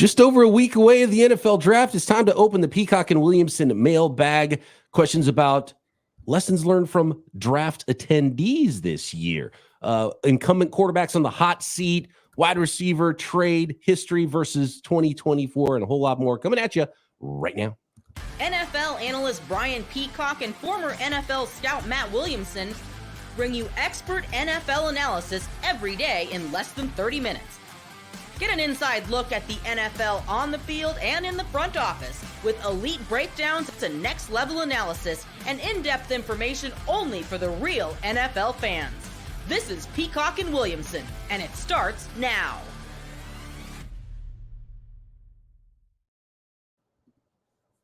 Just over a week away of the NFL draft, it's time to open the Peacock and Williamson mailbag. Questions about lessons learned from draft attendees this year. Incumbent quarterbacks on the hot seat, wide receiver trade history versus 2024, and a whole lot more coming at you right now. NFL analyst Brian Peacock and former NFL scout Matt Williamson bring you expert NFL analysis every day in less than 30 minutes. Get an inside look at the NFL on the field and in the front office with elite breakdowns to next-level analysis and in-depth information only for the real NFL fans. This is Peacock and Williamson, and it starts now.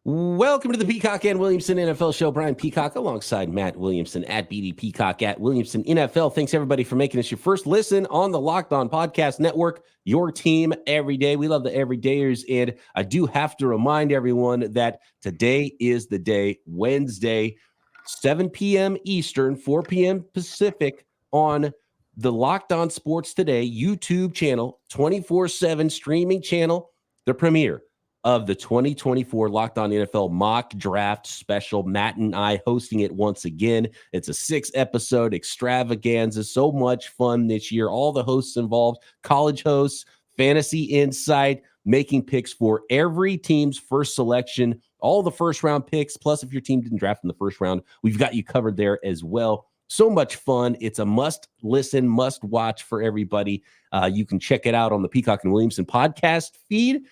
Welcome to the Peacock and Williamson NFL Show. Brian Peacock alongside Matt Williamson at BD Peacock at Williamson NFL. Thanks everybody for making this your first listen on the Locked On Podcast Network, your team every day. We love the everydayers, and I do have to remind everyone that today is the day, Wednesday, 7 p.m. Eastern, 4 p.m. Pacific on the Locked On Sports Today YouTube channel, 24/7 streaming channel, the premiere of the 2024 Locked On NFL mock draft special. Matt and I hosting it once again. It's a 6-episode extravaganza. So much fun this year. All the hosts involved, college hosts, fantasy insight, making picks for every team's first selection, all the first-round picks, plus if your team didn't draft in the first round, we've got you covered there as well. So much fun. It's a must-listen, must-watch for everybody. You can check it out on the Peacock and Williamson podcast feed,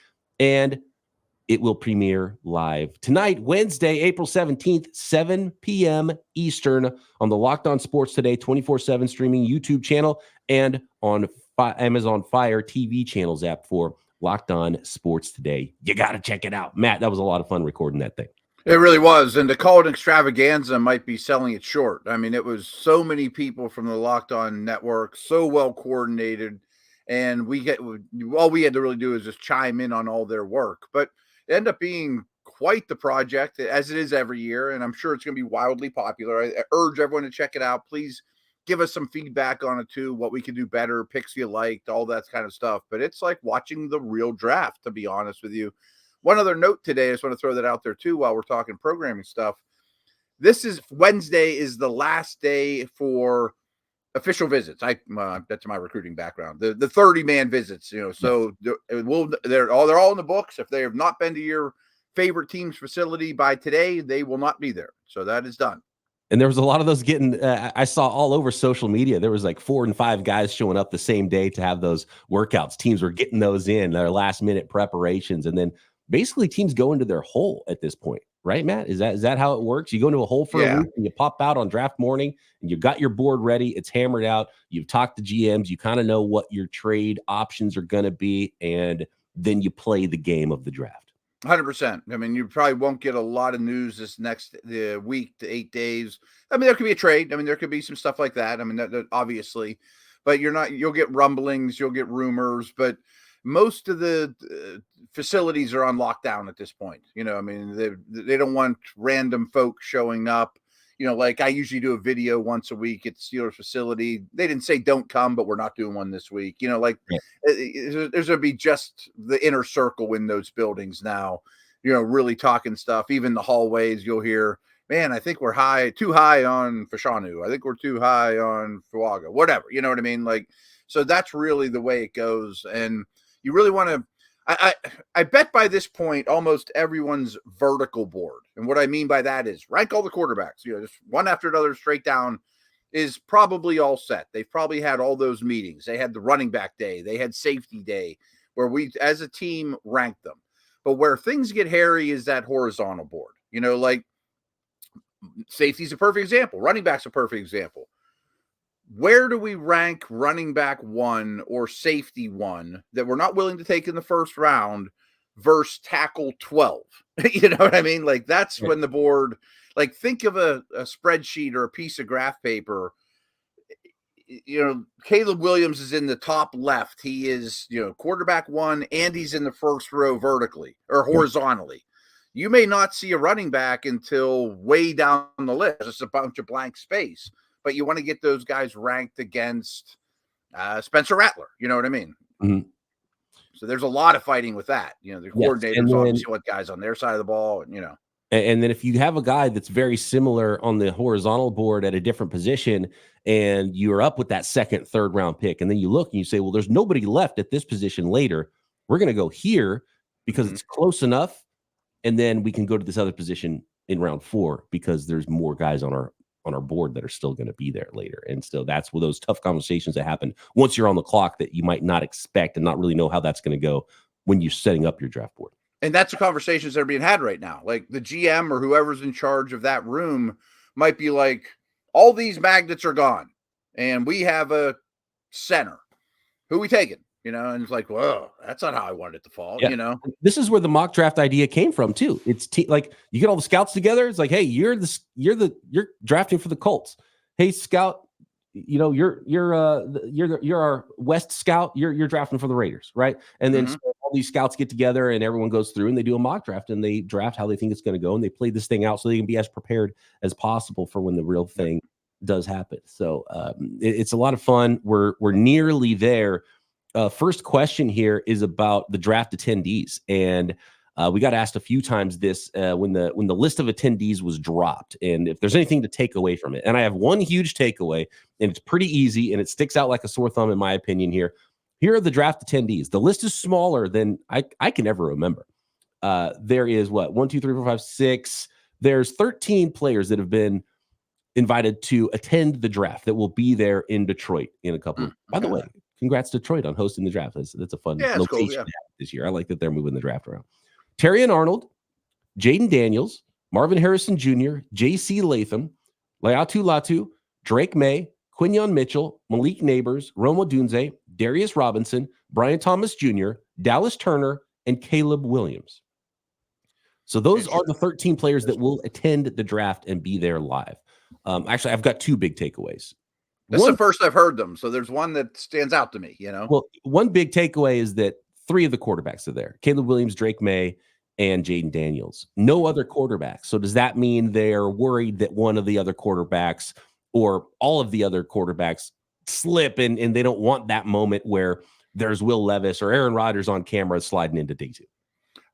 and it will premiere live tonight, Wednesday, April 17th, 7 p.m. Eastern on the Locked On Sports Today 24/7 streaming YouTube channel and on Amazon Fire TV channels app for Locked On Sports Today. You got to check it out. Matt, that was a lot of fun recording that thing. It really was. And to call it extravaganza might be selling it short. I mean, it was so many people from the Locked On network, so well coordinated. And all we had to really do is just chime in on all their work. But it ended up being quite the project, as it is every year, and I'm sure it's going to be wildly popular. I urge everyone to check it out. Please give us some feedback on it too, what we could do better, picks you liked, all that kind of stuff. But it's like watching the real draft, to be honest with you. One other note today, I just want to throw that out there too while we're talking programming stuff. Wednesday is the last day for official visits. That's my recruiting background. The 30-man visits, so they're all in the books. If they have not been to your favorite team's facility by today, they will not be there. So that is done. And there was a lot of those getting, I saw all over social media, there was like 4 and 5 guys showing up the same day to have those workouts. Teams were getting those in, their last minute preparations. And then basically teams go into their hole at this point. Right, Matt? Is that how it works? You go into a hole for a week and you pop out on draft morning and you got your board ready. It's hammered out. You've talked to GMs. You kind of know what your trade options are going to be. And then you play the game of the draft. 100%. I mean, you probably won't get a lot of news this next week to 8 days. I mean, there could be a trade. I mean, there could be some stuff like that. I mean, that obviously, but you'll get rumblings, you'll get rumors, but most of the facilities are on lockdown at this point. I mean, they don't want random folks showing up. Like I usually do a video once a week at the Steelers facility. They didn't say don't come, but we're not doing one this week. There's going to be just the inner circle in those buildings now, really talking stuff. Even the hallways, you'll hear, man, I think we're too high on Fashanu. I think we're too high on Fuaga, whatever. You know what I mean? So that's really the way it goes. And you really want to, I bet by this point, almost everyone's vertical board. And what I mean by that is rank all the quarterbacks, just one after another straight down is probably all set. They've probably had all those meetings. They had the running back day. They had safety day where we, as a team, ranked them. But where things get hairy is that horizontal board, like safety's a perfect example. Running back's a perfect example. Where do we rank running back 1 or safety 1 that we're not willing to take in the first round versus tackle 12? You know what I mean? Like that's when the board, like think of a spreadsheet or a piece of graph paper. Caleb Williams is in the top left. He is, quarterback 1 and he's in the first row vertically or horizontally. You may not see a running back until way down the list. It's a bunch of blank space. But you want to get those guys ranked against Spencer Rattler. You know what I mean? Mm-hmm. So there's a lot of fighting with that. The coordinators obviously want guys on their side of the ball, And then if you have a guy that's very similar on the horizontal board at a different position, and you're up with that second, third round pick, and then you look and you say, well, there's nobody left at this position later. We're going to go here because it's close enough. And then we can go to this other position in round 4 because there's more guys on our board that are still going to be there later. And so that's where those tough conversations that happen once you're on the clock that you might not expect and not really know how that's going to go when you're setting up your draft board. And that's the conversations that are being had right now. Like the GM or whoever's in charge of that room might be like, all these magnets are gone and we have a center. Who we taking? And it's like, whoa, that's not how I wanted it to fall. Yeah. This is where the mock draft idea came from too. It's like you get all the scouts together. It's like, hey, you're drafting for the Colts. Hey, scout, you're our West scout. You're drafting for the Raiders, right? And then so all these scouts get together and everyone goes through and they do a mock draft and they draft how they think it's going to go and they play this thing out so they can be as prepared as possible for when the real thing does happen. So it's a lot of fun. We're nearly there. First question here is about the draft attendees, and we got asked a few times this when the list of attendees was dropped, and if there's anything to take away from it. And I have one huge takeaway, and it's pretty easy, and it sticks out like a sore thumb in my opinion here. Here are the draft attendees. The list is smaller than I can ever remember. There is 1, 2, 3, 4, 5, 6. There's 13 players that have been invited to attend the draft that will be there in Detroit in a couple. By the way, congrats Detroit on hosting the draft. That's a fun location this year. I like that they're moving the draft around. Terrion Arnold, Jaden Daniels, Marvin Harrison Jr., J.C. Latham, Laiatu Latu, Drake May, Quinyon Mitchell, Malik Neighbors, Rome Odunze, Darius Robinson, Brian Thomas Jr., Dallas Turner, and Caleb Williams. So those are the 13 players that will attend the draft and be there live. Actually, I've got 2 big takeaways. That's the first I've heard them. So there's one that stands out to me, Well, one big takeaway is that 3 of the quarterbacks are there. Caleb Williams, Drake May, and Jaden Daniels. No other quarterbacks. So does that mean they're worried that one of the other quarterbacks or all of the other quarterbacks slip and they don't want that moment where there's Will Levis or Aaron Rodgers on camera sliding into day 2?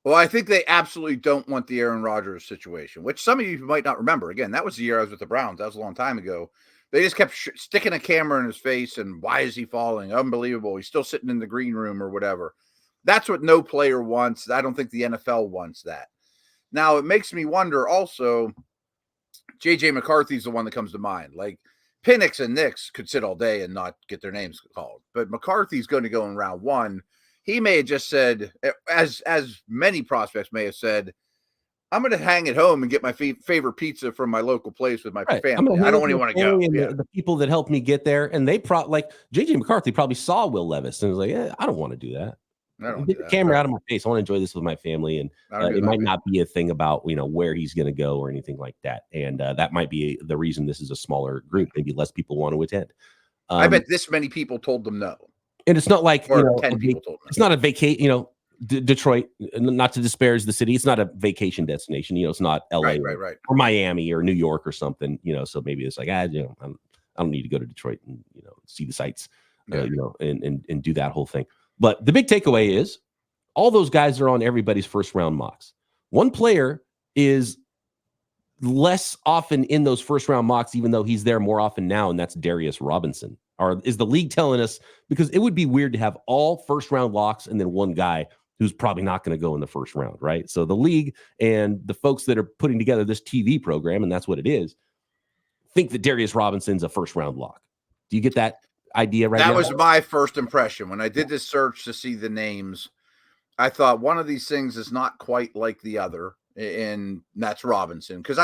Well, I think they absolutely don't want the Aaron Rodgers situation, which some of you might not remember. Again, that was the year I was with the Browns. That was a long time ago. They just kept sticking a camera in his face and why is he falling? Unbelievable. He's still sitting in the green room or whatever. That's what no player wants. I don't think the NFL wants that. Now, it makes me wonder also, JJ McCarthy is the one that comes to mind. Like Penix and Nix could sit all day and not get their names called, but McCarthy's going to go in round 1. He may have just said, as many prospects may have said, I'm going to hang at home and get my favorite pizza from my local place with my family. I don't even want to go. The people that helped me get there, and they like JJ McCarthy probably saw Will Levis and was like, I don't want to do that. Get the camera out of my face. I want to enjoy this with my family, and it might not be a thing about where he's going to go or anything like that. And that might be the reason this is a smaller group. Maybe less people want to attend. I bet this many people told them no. And it's not like 10 people told them. It's not a vacation. Detroit, not to disparage the city, it's not a vacation destination. It's not LA right. or Miami or New York or something. So maybe it's like I don't need to go to Detroit and see the sights, and do that whole thing. But the big takeaway is all those guys are on everybody's first round mocks. One player is less often in those first round mocks, even though he's there more often now, and that's Darius Robinson. Or is the league telling us? Because it would be weird to have all first round locks and then one guy who's probably not going to go in the first round, right? So the league and the folks that are putting together this TV program, and that's what it is, think that Darius Robinson's a first round lock. Do you get that idea right now? That was my first impression. When I did this search to see the names, I thought one of these things is not quite like the other, and that's Robinson. Because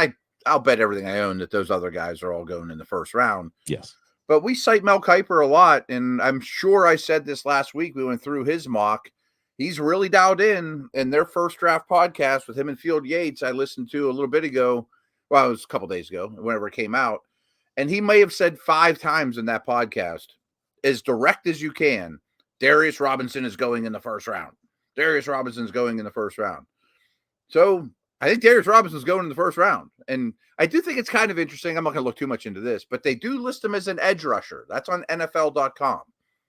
I'll bet everything I own that those other guys are all going in the first round. Yes. But we cite Mel Kiper a lot, and I'm sure I said this last week. We went through his mock. He's really dialed in their first draft podcast with him and Field Yates. I listened to a little bit ago. Well, it was a couple days ago, whenever it came out. And he may have said 5 times in that podcast, as direct as you can, Darius Robinson is going in the first round. Darius Robinson's going in the first round. So I think Darius Robinson's going in the first round. And I do think it's kind of interesting. I'm not going to look too much into this, but they do list him as an edge rusher. That's on NFL.com.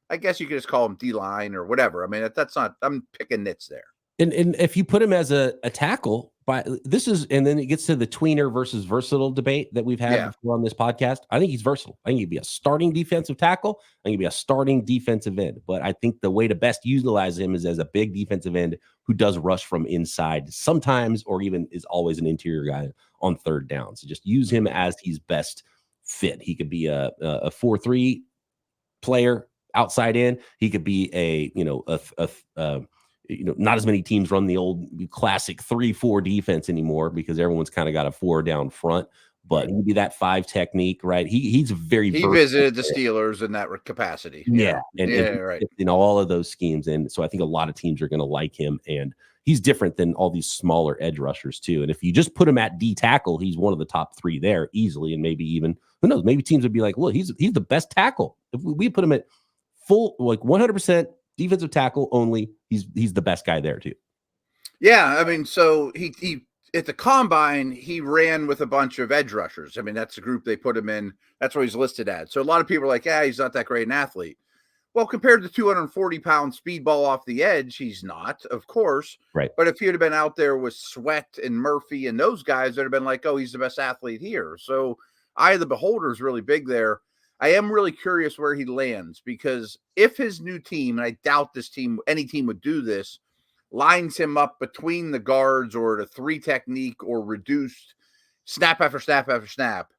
I guess you could just call him D-line or whatever. I mean, that's not, I'm picking nits there. And if you put him as a tackle, and then it gets to the tweener versus versatile debate that we've had before on this podcast. I think he's versatile. I think he'd be a starting defensive tackle. I think he'd be a starting defensive end. But I think the way to best utilize him is as a big defensive end who does rush from inside sometimes, or even is always an interior guy on third down. So just use him as he's best fit. He could be a 4-3 player outside in. He could be not as many teams run the old classic 3-4 defense anymore because everyone's kind of got a 4 down front, but he'd be that 5 technique, right? He visited the Steelers in that capacity. And all of those schemes. And so I think a lot of teams are going to like him, and he's different than all these smaller edge rushers too. And if you just put him at D tackle, he's one of the top 3 there easily. And maybe even, who knows, maybe teams would be like, well, he's the best tackle. If we put him at full, like 100% defensive tackle only, he's the best guy there too. Yeah, I mean, so he at the combine, he ran with a bunch of edge rushers. I mean, that's the group they put him in. That's what he's listed at. So a lot of people are like, he's not that great an athlete. Well, compared to 240-pound speedball off the edge, he's not, of course. Right. But if he'd have been out there with Sweat and Murphy and those guys, they'd have been like, he's the best athlete here. So eye of the beholder is really big there. I am really curious where he lands, because if his new team, and I doubt any team would do this, lines him up between the guards or the 3 technique or reduced snap after snap after snap,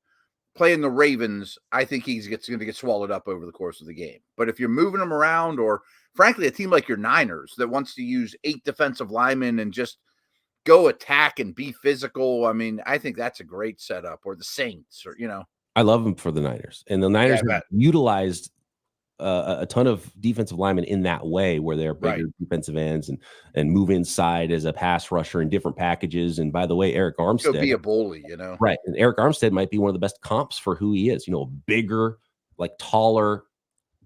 playing the Ravens, I think he's going to get swallowed up over the course of the game. But if you're moving him around, or frankly, a team like your Niners that wants to use 8 defensive linemen and just go attack and be physical, I mean, I think that's a great setup. Or the Saints, or, I love him for the Niners, and the Niners have utilized a ton of defensive linemen in that way, where they're bigger defensive ends and move inside as a pass rusher in different packages. And by the way, Eric Armstead, he'll be a bully, right? And Eric Armstead might be one of the best comps for who he is. Bigger, like taller,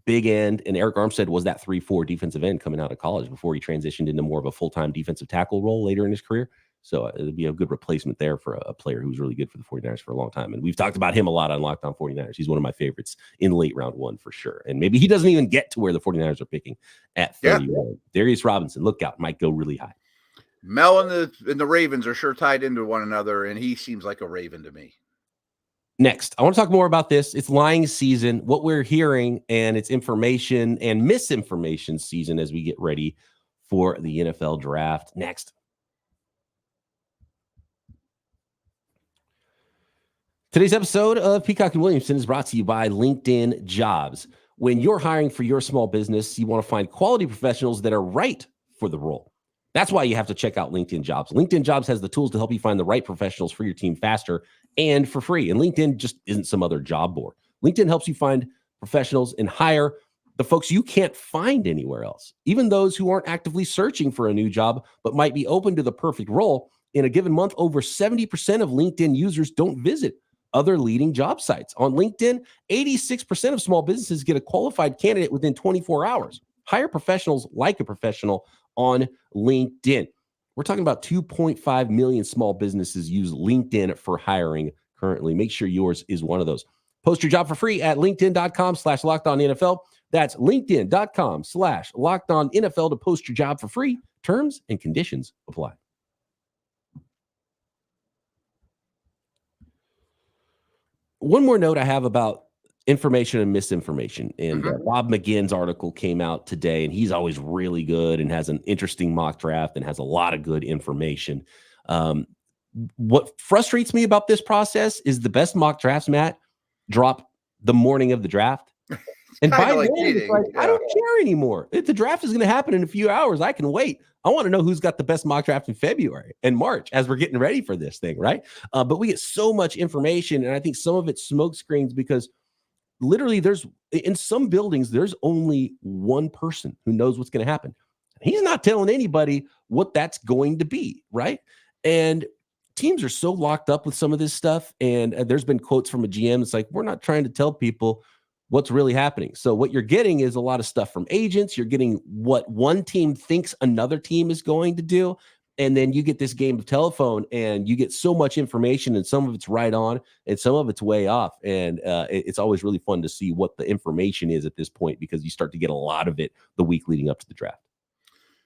big end. And Eric Armstead was that 3-4 defensive end coming out of college before he transitioned into more of a full-time defensive tackle role later in his career. So it'd be a good replacement there for a player who's really good for the 49ers for a long time. And we've talked about him a lot on Locked On 49ers. He's one of my favorites in late round 1 for sure. And maybe he doesn't even get to where the 49ers are picking at 31. Yeah. Darius Robinson, look out, might go really high. Mel and the Ravens are sure tied into one another, and he seems like a Raven to me. Next, I want to talk more about this. It's lying season, what we're hearing, and it's information and misinformation season as we get ready for the NFL draft. Next. Today's episode of Peacock and Williamson is brought to you by LinkedIn Jobs. When you're hiring for your small business, you want to find quality professionals that are right for the role. That's why you have to check out LinkedIn Jobs. LinkedIn Jobs has the tools to help you find the right professionals for your team faster and for free. And LinkedIn just isn't some other job board. LinkedIn helps you find professionals and hire the folks you can't find anywhere else, even those who aren't actively searching for a new job but might be open to the perfect role. In a given month, over 70% of LinkedIn users don't visit other leading job sites. On LinkedIn, 86% of small businesses get a qualified candidate within 24 hours. Hire professionals like a professional on LinkedIn. We're talking about 2.5 million small businesses use LinkedIn for hiring currently. Make sure yours is one of those. Post your job for free at linkedin.com/LockedOnNFL. That's linkedin.com/LockedOnNFL to post your job for free. Terms and conditions apply. One more note I have about information and misinformation. And Bob McGinn's article came out today, and he's always really good and has an interesting mock draft and has a lot of good information. What frustrates me about this process is the best mock drafts, Matt, drop the morning of the draft. And by then, it's like, I don't care anymore. If the draft is going to happen in a few hours, I can wait. I want to know who's got the best mock draft in February and March as we're getting ready for this thing, right? But we get so much information, and I think some of it's smoke screens because literally in some buildings, there's only one person who knows what's going to happen. He's not telling anybody what that's going to be, right? And teams are so locked up with some of this stuff, and there's been quotes from a GM. It's like, we're not trying to tell people what's really happening. So what you're getting is a lot of stuff from agents. You're getting what one team thinks another team is going to do. And then you get this game of telephone and you get so much information, and some of it's right on and some of it's way off. And it's always really fun to see what the information is at this point, because you start to get a lot of it the week leading up to the draft.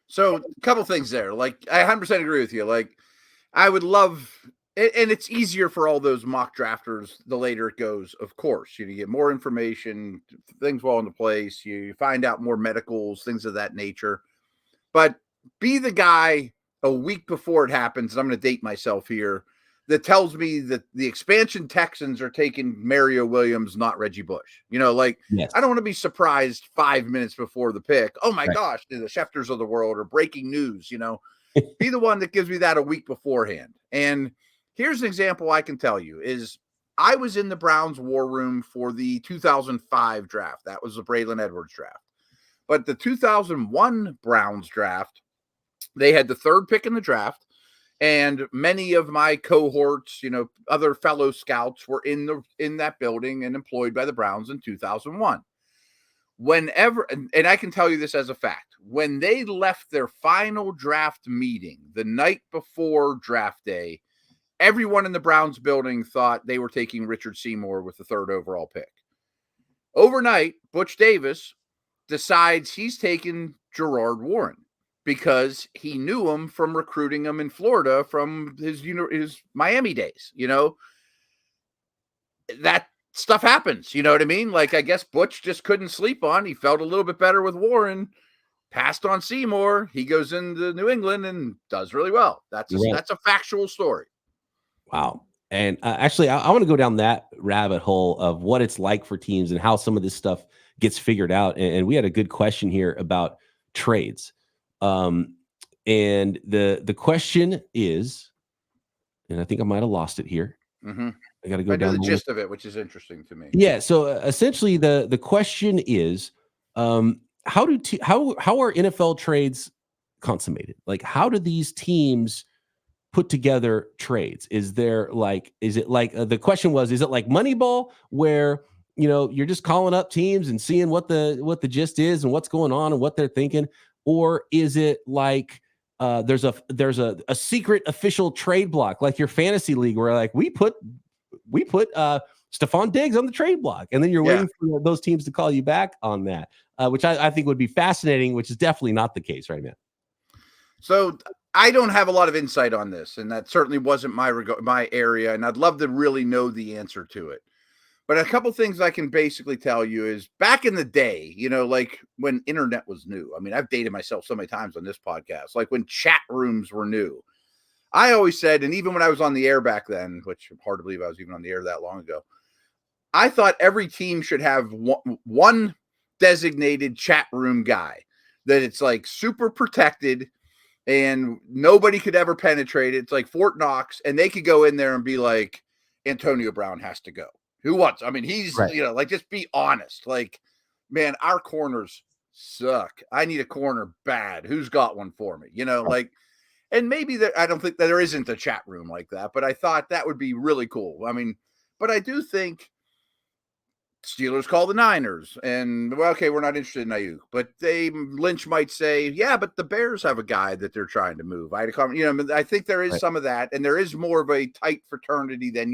So a couple things there. Like, I 100% agree with you. Like, I would love, and it's easier for all those mock drafters the later it goes, of course. You get more information, things fall into place, you find out more medicals, things of that nature. But be the guy a week before it happens, and I'm going to date myself here, that tells me that the expansion Texans are taking Mario Williams, not Reggie Bush. Like, Yes. I don't want to be surprised 5 minutes before the pick. Oh my Right. gosh, the Schefters of the world, or breaking news, be the one that gives me that a week beforehand. And here's an example I can tell you is I was in the Browns war room for the 2005 draft. That was the Braylon Edwards draft. But the 2001 Browns draft, they had the third pick in the draft, and many of my cohorts, other fellow scouts, were in that building and employed by the Browns in 2001. Whenever, and I can tell you this as a fact, when they left their final draft meeting the night before draft day, everyone in the Browns building thought they were taking Richard Seymour with the third overall pick. Overnight, Butch Davis decides he's taking Gerard Warren, because he knew him from recruiting him in Florida from his Miami days. That stuff happens. You know what I mean? Like, I guess Butch just couldn't sleep on. He felt a little bit better with Warren, passed on Seymour. He goes into New England and does really well. That's a factual story. Wow. And actually, I want to go down that rabbit hole of what it's like for teams and how some of this stuff gets figured out. And we had a good question here about trades. And the question is, and I think I might have lost it here. Mm-hmm. I got to go down the gist of it, which is interesting to me. Yeah. So essentially, the question is, how are NFL trades consummated? Like, how do these teams put together trades? Is it like the question was, is it like Moneyball, where you're just calling up teams and seeing what the gist is and what's going on and what they're thinking? Or is it like there's a secret official trade block, like your fantasy league, where like we put Stephon Diggs on the trade block, and then you're waiting for those teams to call you back on that, which I think would be fascinating, which is definitely not the case right now. So I don't have a lot of insight on this, and that certainly wasn't my area, and I'd love to really know the answer to it. But a couple things I can basically tell you is, back in the day, like when internet was new. I mean, I've dated myself so many times on this podcast, like when chat rooms were new. I always said, and even when I was on the air back then, which hard to believe I was even on the air that long ago, I thought every team should have one designated chat room guy, that it's like super protected and nobody could ever penetrate it. It's like Fort Knox, and they could go in there and be like, Antonio Brown has to go. Who wants? I mean, he's, right. Like, just be honest. Like, man, our corners suck. I need a corner bad. Who's got one for me? Right. Like, and maybe I don't think that there isn't a chat room like that, but I thought that would be really cool. I mean, but I do think Steelers call the Niners, and well, okay, we're not interested in Ayuk, but Lynch might say, yeah, but the Bears have a guy that they're trying to move. I think there is some of that, and there is more of a tight fraternity than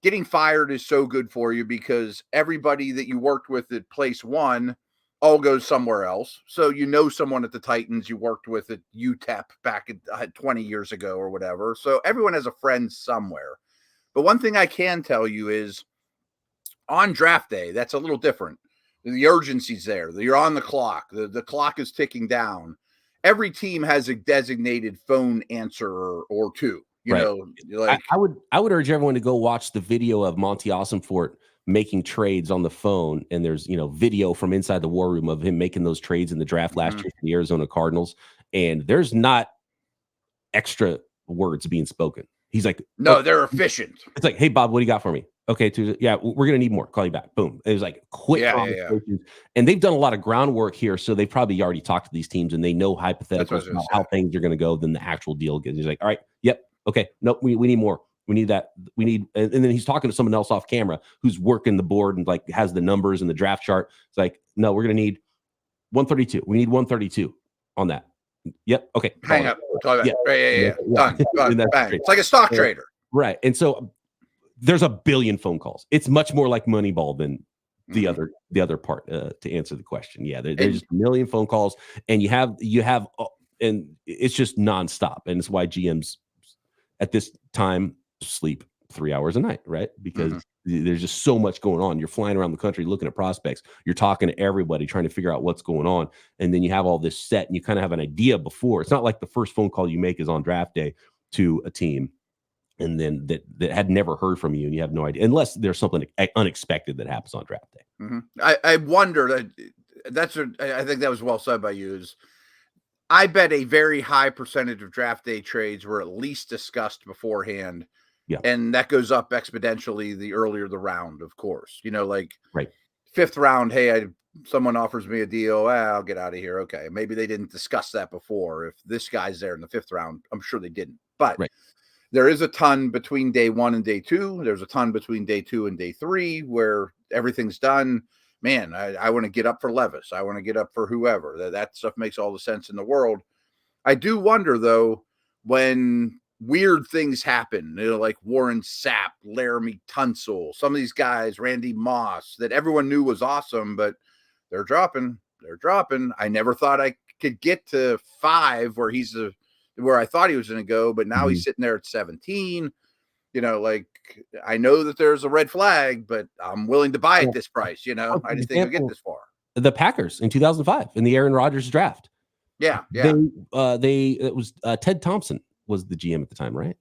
Getting fired is so good for you, because everybody that you worked with at place one all goes somewhere else. So someone at the Titans you worked with at UTEP back at 20 years ago or whatever. So everyone has a friend somewhere. But one thing I can tell you is, on draft day, that's a little different. The urgency's there. You're on the clock. The clock is ticking down. Every team has a designated phone answerer or two. I would urge everyone to go watch the video of Monty Awesomeforth making trades on the phone. And there's, video from inside the war room of him making those trades in the draft last year for the Arizona Cardinals. And there's not extra words being spoken. He's like, no, they're efficient. It's like, hey, Bob, what do you got for me? Okay, yeah, we're going to need more. Call you back. Boom. It was like quick conversations. Yeah. And they've done a lot of groundwork here. So they've probably already talked to these teams, and they know hypotheticals about how things are going to go. Then the actual deal gets. He's like, all right, yep. Okay. Nope. We need more. We need that. We need, and then he's talking to someone else off camera who's working the board and like has the numbers and the draft chart. It's like, no, we're going to need 132. We need 132 on that. Yep. Okay. Hang up. Talk about yeah. Done. Bang. It's like a stock trader. Right. And so there's a billion phone calls. It's much more like Moneyball than the other part to answer the question. Yeah, there's just a million phone calls, and you have and it's just nonstop, and it's why GMs at this time sleep 3 hours a night, right? Because there's just so much going on. You're flying around the country looking at prospects. You're talking to everybody, trying to figure out what's going on, and then you have all this set, and you kind of have an idea before. It's not like the first phone call you make is on draft day to a team, and then that had never heard from you, and you have no idea, unless there's something unexpected that happens on draft day. I wonder I think that was well said by you. Is I bet a very high percentage of draft day trades were at least discussed beforehand. Yeah. And that goes up exponentially the earlier the round, of course. Like right. 5th round, hey, someone offers me a deal. I'll get out of here. Okay. Maybe they didn't discuss that before. If this guy's there in the 5th round, I'm sure they didn't. But there is a ton between day 1 and day 2. There's a ton between day 2 and day 3 where everything's done. Man, I want to get up for Levis. I want to get up for whoever. That stuff makes all the sense in the world. I do wonder, though, when weird things happen, like Warren Sapp, Laramie Tunsil, some of these guys, Randy Moss, that everyone knew was awesome, but they're dropping. I never thought I could get to 5 where I thought he was going to go, but now he's sitting there at 17. Like I know that there's a red flag, but I'm willing to buy at this price. I just think we get this far. The Packers in 2005 in the Aaron Rodgers draft. Yeah. It was Ted Thompson was the GM at the time, right?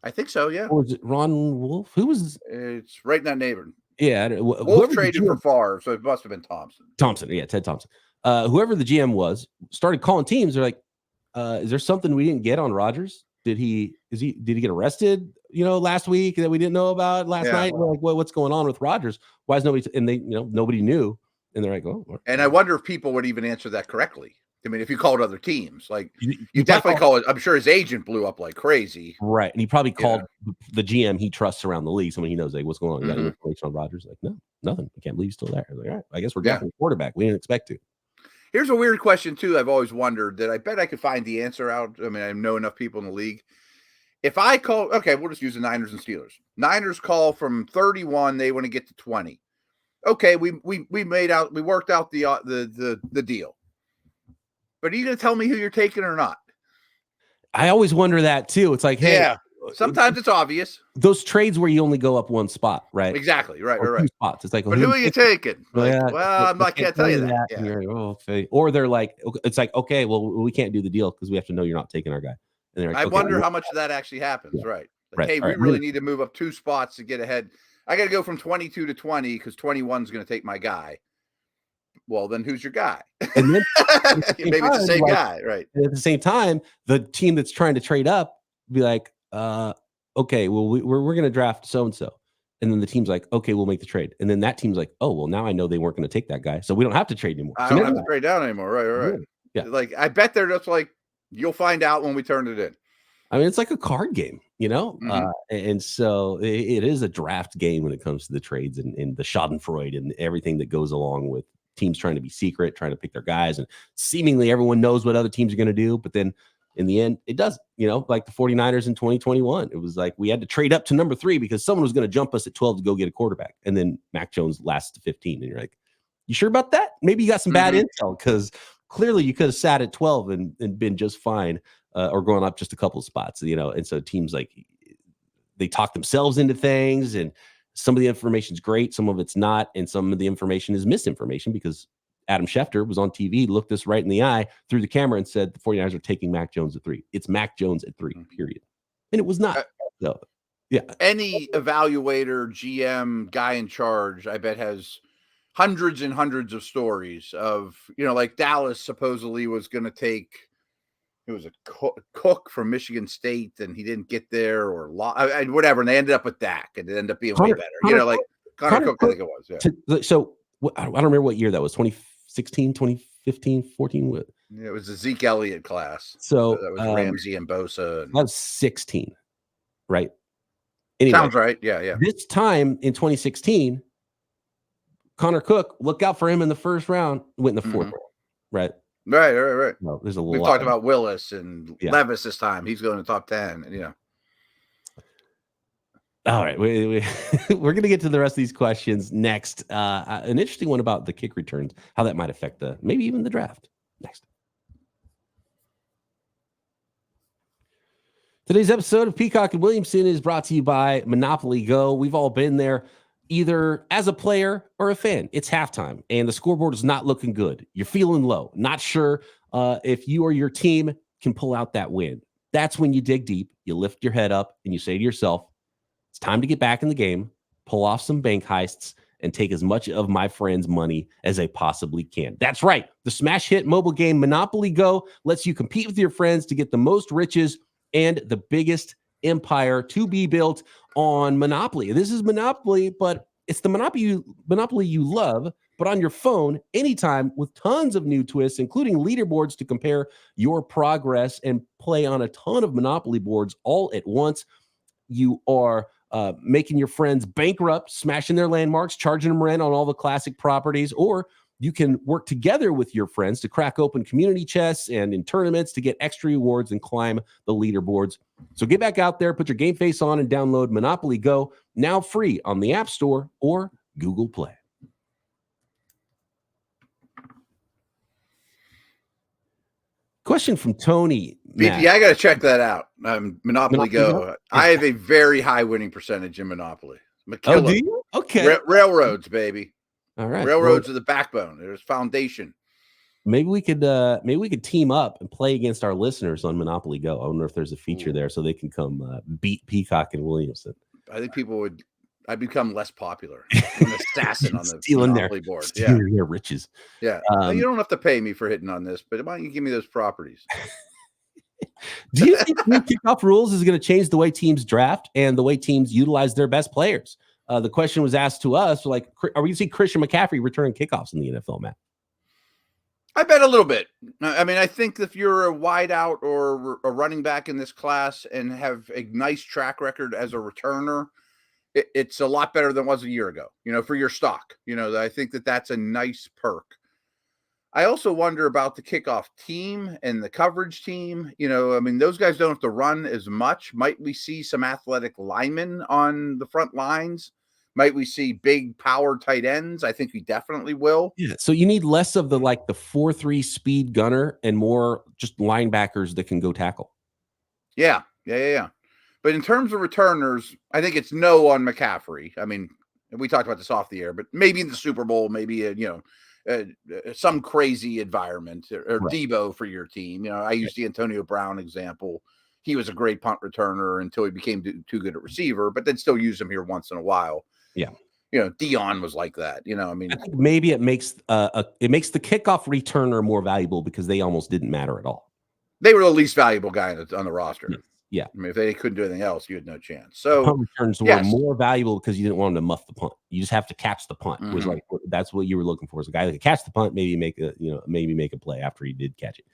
I think so. Yeah. Or was it Ron Wolf? Who was? It's right in that neighborhood. Yeah. Wolf traded for Favre, so it must have been Thompson. Yeah, Ted Thompson. Whoever the GM was started calling teams. They're like, "Is there something we didn't get on Rodgers? Did he get arrested? Last week that we didn't know about last night? We're like, what's going on with Rodgers? Why is nobody?" And they, nobody knew. And they're like, "Oh." And I wonder if people would even answer that correctly. I mean, if you called other teams, like you definitely call it. I'm sure his agent blew up like crazy. Right. And he probably called the GM he trusts around the league. Someone he knows, like, what's going on? You got any information on Rodgers? Like, no, nothing. I can't believe he's still there. Like, all right, I guess we're drafting a quarterback. We didn't expect to. Here's a weird question, too. I've always wondered that I bet I could find the answer out. I mean, I know enough people in the league. If I call, we'll just use the Niners and Steelers. Niners call from 31. They want to get to 20. Okay. We worked out the deal. But are you going to tell me who you're taking or not? I always wonder that too. It's like, hey, sometimes it's obvious. Those trades where you only go up one spot, right? Exactly. Right. Two spots. It's like, but who are you taking? Like, well, I can't tell you that. Yeah. Like, okay. Or they're like, it's like, okay, well, we can't do the deal because we have to know you're not taking our guy. And they're like, I wonder how much of that actually happens. Yeah. Right. Like, hey, we really need to move up 2 spots to get ahead. I got to go from 22 to 20 because 21 is going to take my guy. Well, then who's your guy? And then maybe it's the same guy, right? At the same time, the team that's trying to trade up be like, okay, well, we're going to draft so and so, and then the team's like, okay, we'll make the trade, and then that team's like, oh, well, now I know they weren't going to take that guy, so we don't have to trade anymore. I don't have to trade down anymore, right? Yeah, like I bet they're just like, you'll find out when we turn it in. I mean, it's like a card game, and so it is a draft game when it comes to the trades and the Schadenfreude and everything that goes along with teams trying to be secret, trying to pick their guys, and seemingly everyone knows what other teams are going to do. But then in the end, it doesn't, like the 49ers in 2021. It was like we had to trade up to number 3 because someone was going to jump us at 12 to go get a quarterback. And then Mac Jones lasts to 15. And you're like, you sure about that? Maybe you got some bad intel because clearly you could have sat at 12 and been just fine or going up just a couple of spots, And so teams like they talk themselves into things, and some of the information is great, some of it's not, and some of the information is misinformation because Adam Schefter was on TV, looked us right in the eye through the camera and said the 49ers are taking Mac Jones at 3. It's Mac Jones at 3, period. And it was not. So, yeah. Any evaluator, GM, guy in charge, I bet has hundreds and hundreds of stories of, like Dallas supposedly was going to take, it was a cook from Michigan State, and he didn't get there, or whatever, and they ended up with Dak, and it ended up being way better. Like Connor Cook, I think it was. Yeah. So I don't remember what year that was. 2016, 2015, 14. It was the Zeke Elliott class. So that was Ramsey and Bosa. That was 16, right? Anyway, sounds right. Yeah. This time in 2016, Connor Cook, look out for him in the first round. Went in the 4th round, right? Right. No, there's a We've lot. talked about Willis and Yeah. Levis this time. He's going to top 10. All right, we're going to get to the rest of these questions next. An interesting one about the kick returns, how that might affect maybe even the draft. Next. Today's episode of Peacock and Williamson is brought to you by Monopoly Go. We've all been there, either as a player or a fan. It's halftime, and the scoreboard is not looking good. You're feeling low, not sure if you or your team can pull out that win. That's when you dig deep, you lift your head up, and you say to yourself, it's time to get back in the game, pull off some bank heists, and take as much of my friends' money as I possibly can. That's right. The smash hit mobile game Monopoly Go lets you compete with your friends to get the most riches and the biggest empire to be built on Monopoly. This is Monopoly, but it's the Monopoly you love, but on your phone anytime with tons of new twists, including leaderboards to compare your progress and play on a ton of Monopoly boards all at once. You are making your friends bankrupt, smashing their landmarks, charging them rent on all the classic properties, or you can work together with your friends to crack open community chests and in tournaments to get extra rewards and climb the leaderboards. So get back out there, put your game face on, and download Monopoly Go, now free on the App Store or Google Play. Question from Tony. BP, I got to check that out. Monopoly Go. I have a very high winning percentage in Monopoly. Oh, do you? Okay. Railroads, baby. All right. Railroads are the backbone. There's foundation. Maybe we could team up and play against our listeners on Monopoly Go. I wonder if there's a feature there so they can come beat Peacock and Williamson. I think I'd become less popular. I'm an assassin on the Monopoly board. Stealing their riches. Yeah. You don't have to pay me for hitting on this, but why don't you give me those properties? Do you think new kickoff rules is going to change the way teams draft and the way teams utilize their best players? The question was asked to us, like, are we going to see Christian McCaffrey return kickoffs in the NFL, Matt? I bet a little bit. I mean, I think if you're a wideout or a running back in this class and have a nice track record as a returner, it's a lot better than it was a year ago, for your stock. I think that's a nice perk. I also wonder about the kickoff team and the coverage team. I mean, those guys don't have to run as much. Might we see some athletic linemen on the front lines? Might we see big power tight ends? I think we definitely will. Yeah. So you need less of the 4-3 speed gunner and more just linebackers that can go tackle. Yeah. But in terms of returners, I think it's no on McCaffrey. I mean, we talked about this off the air, but maybe in the Super Bowl, maybe some crazy environment or right. Debo for your team. I used the Antonio Brown example. He was a great punt returner until he became too good at receiver, but then still use him here once in a while. Yeah. Dion was like that. I mean, I think maybe it makes the kickoff returner more valuable because they almost didn't matter at all. They were the least valuable guy on the roster. Yeah. I mean, if they couldn't do anything else, you had no chance. So punt returns were more valuable because you didn't want them to muff the punt. You just have to catch the punt. Mm-hmm. Was that's what you were looking for. Is a guy that could catch the punt, maybe make a play after he did catch it.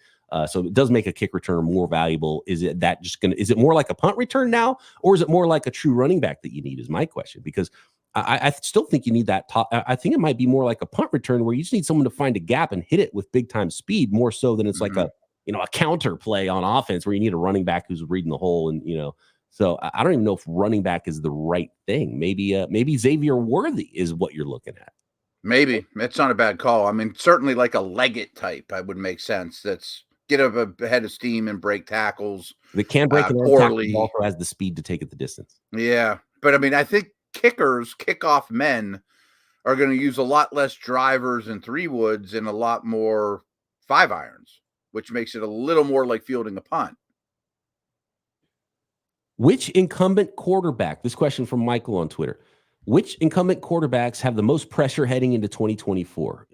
So it does make a kick returner more valuable. Is it more like a punt return now, or is it more like a true running back that you need? Is my question, because I still think you need that top. I think it might be more like a punt return where you just need someone to find a gap and hit it with big time speed, more so than it's like a counter play on offense where you need a running back who's reading the hole. And, so I don't even know if running back is the right thing. Maybe Xavier Worthy is what you're looking at. Maybe it's not a bad call. I mean, certainly like a Leggett type, I would make sense. That's get up ahead of steam and break tackles. They can break an tackle, also has the speed to take it the distance. Yeah. But I mean, I think kickoff men are going to use a lot less drivers and 3-woods and a lot more 5-irons, which makes it a little more like fielding a punt. Which incumbent quarterback, this question from Michael on Twitter, which incumbent quarterbacks have the most pressure heading into 2024?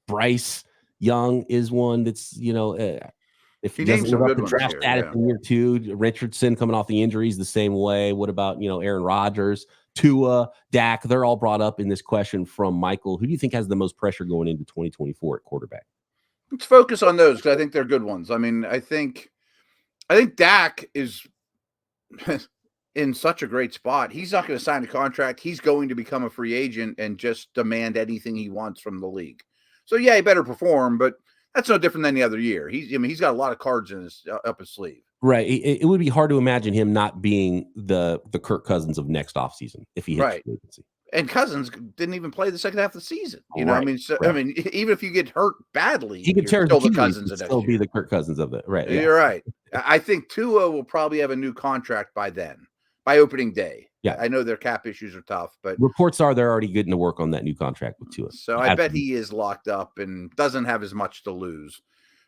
Bryce Young is one that's, if he doesn't live up to draft status in year 2, Richardson coming off the injuries the same way. What about, Aaron Rodgers, Tua, Dak? They're all brought up in this question from Michael. Who do you think has the most pressure going into 2024 at quarterback? Let's focus on those because I think they're good ones. I mean, I think Dak is in such a great spot. He's not going to sign a contract. He's going to become a free agent and just demand anything he wants from the league. So, yeah, he better perform, but That's no different than any other year. He's got a lot of cards in his up his sleeve. Right. It would be hard to imagine him not being the Kirk Cousins of next offseason if he hits Right. free agency. And Cousins didn't even play the second half of the season. You know, Right, I mean, so, right. I mean, even if you get hurt badly, He could tear still the the Achilles, Cousins but of still next be year. the Kirk Cousins of it. Right. You're right. I think Tua will probably have a new contract by then, by opening day. Yeah. I know their cap issues are tough, but Reports are they're already getting to work on that new contract with Tua. so I bet he is locked up and doesn't have as much to lose.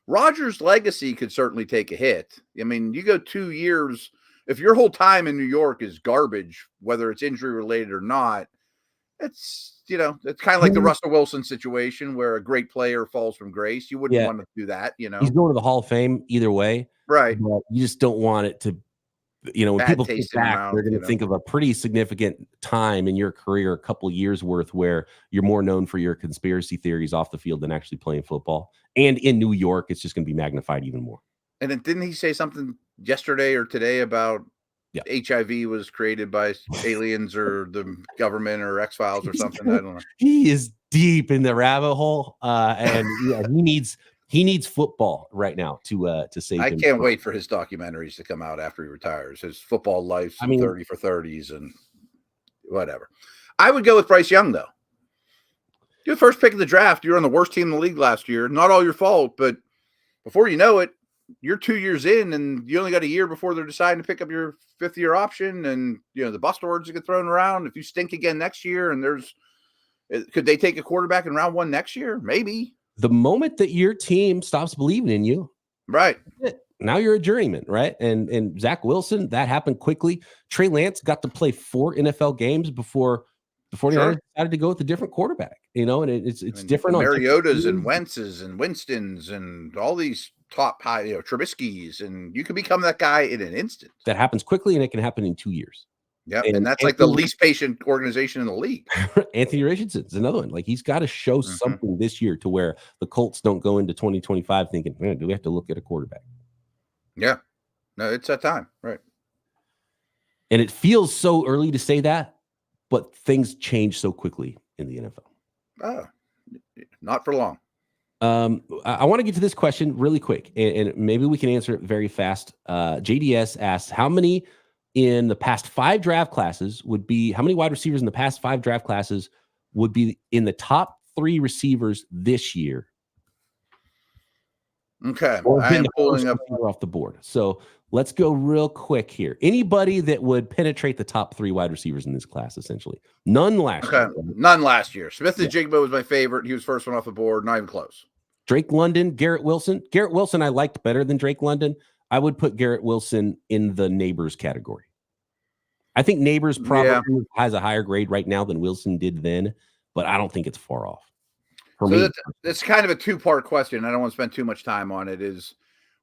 Rodgers' legacy could certainly take a hit. I mean, you go 2 years, if your whole time in New York is garbage, whether it's injury related or not, it's kind of like the Russell Wilson situation where a great player falls from grace. You wouldn't want to do that, He's going to the Hall of Fame either way. Right. But you just don't want it to, when Bad people think taste in your back, mouth, they're going to think of a pretty significant time in your career, a couple of years worth, where you're more known for your conspiracy theories off the field than actually playing football. And in New York, it's just going to be magnified even more. And then didn't he say something yesterday or today about HIV was created by aliens or the government or X-Files or something? I don't know. He is deep in the rabbit hole, and he needs football right now to save him. I can't wait for his documentaries to come out after he retires. His football life, 30 for 30s and whatever. I would go with Bryce Young though. You're the first pick of the draft. You're on the worst team in the league last year. Not all your fault, but before you know it, you're 2 years in and you only got a year before they're deciding to pick up your 5th-year option. And, the bust words get thrown around. If you stink again next year and could they take a quarterback in round 1 next year? Maybe. The moment that your team stops believing in you. Right. Now you're a journeyman, right? And Zach Wilson, that happened quickly. Trey Lance got to play 4 NFL games before the 49ers decided to go with a different quarterback, and it's different. Mariotas and Wentz's and Winstons and all these top high, Trubisky's, and you can become that guy in an instant. That happens quickly, and it can happen in 2 years. Yeah, and that's like the least patient organization in the league. Anthony Richardson's another one. Like, he's got to show something this year to where the Colts don't go into 2025 thinking, man, do we have to look at a quarterback? Yeah. No, it's that time. Right. And it feels so early to say that, but things change so quickly in the NFL. Oh, not for long. I want to get to this question really quick, and maybe we can answer it very fast. JDS asks, how many in the past 5 draft classes how many wide receivers in the past 5 draft classes would be in the top 3 receivers this year? Okay. I am pulling up off the board. So let's go real quick here. Anybody that would penetrate the top 3 wide receivers in this class, essentially. None last year. Right? None last year. Smith and Jigba was my favorite. He was first one off the board. Not even close. Drake London, Garrett Wilson. Garrett Wilson I liked better than Drake London. I would put Garrett Wilson in the Neighbors category. I think Neighbors probably has a higher grade right now than Wilson did then, but I don't think it's far off. So that's kind of a 2-part question. I don't want to spend too much time on it. Is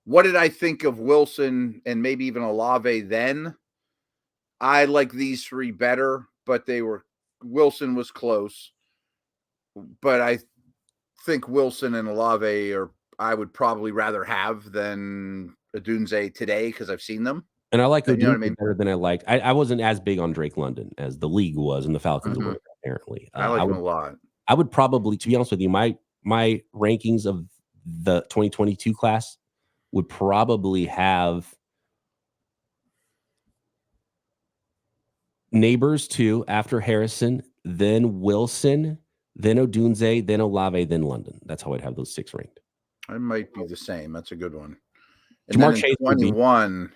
what did I think of Wilson and maybe even Olave then? I like these 3 better, but Wilson was close. But I think Wilson and Olave I would probably rather have than Odunze today because I've seen them. And I like Odunze better than I liked. I wasn't as big on Drake London as the league was and the Falcons were, apparently. I like him a lot. I would probably, to be honest with you, my rankings of the 2022 class would probably have Neighbors 2 after Harrison, then Wilson, then Odunze, then Olave, then London. That's how I'd have those 6 ranked. I might be the same. That's a good one. And Jamar then Chase 21,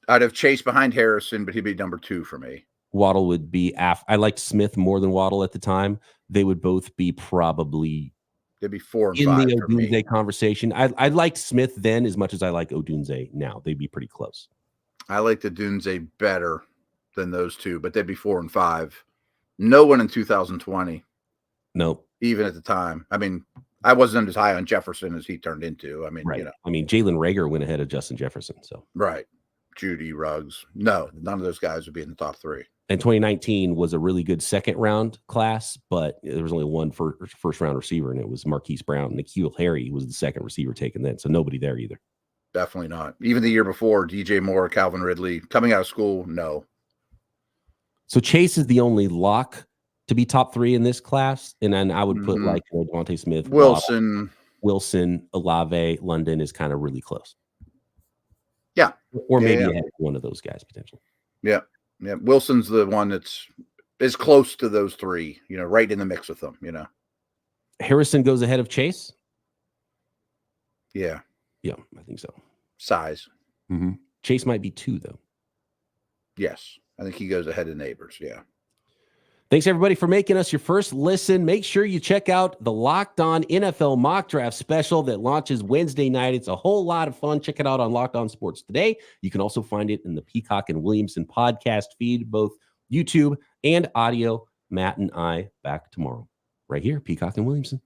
I'd have Chase behind Harrison, but he'd be number 2 for me. Waddle would be I liked Smith more than Waddle at the time. They would both be probably they'd be 4 and in 5 the for me. Odunze conversation. I liked Smith then as much as I like Odunze now. They'd be pretty close. I like the Odunze better than those 2, but they'd be 4 and 5. No one in 2020. Nope. Even at the time. I mean, I wasn't as high on Jefferson as he turned into. I mean, right. I mean, Jalen Reagor went ahead of Justin Jefferson. So right. Judy, Ruggs. No, none of those guys would be in the top 3. And 2019 was a really good second-round class, but there was only one first-round receiver, and it was Marquise Brown. N'Keal Harry was the second receiver taken then, so nobody there either. Definitely not. Even the year before, DJ Moore, Calvin Ridley, coming out of school, no. So Chase is the only lock to be top 3 in this class, and then I would put like Devontae Smith, Wilson. Wilson, Olave, London is kind of really close. Yeah. Or maybe ahead of one of those guys potentially. Yeah. Yeah. Wilson's the one that's is close to those three, right in the mix with them, Harrison goes ahead of Chase. Yeah. Yeah, I think so. Size. Mm-hmm. Chase might be 2, though. Yes. I think he goes ahead of Neighbors. Yeah. Thanks, everybody, for making us your first listen. Make sure you check out the Locked On NFL Mock Draft Special that launches Wednesday night. It's a whole lot of fun. Check it out on Locked On Sports Today. You can also find it in the Peacock and Williamson podcast feed, both YouTube and audio. Matt and I back tomorrow, right here, Peacock and Williamson.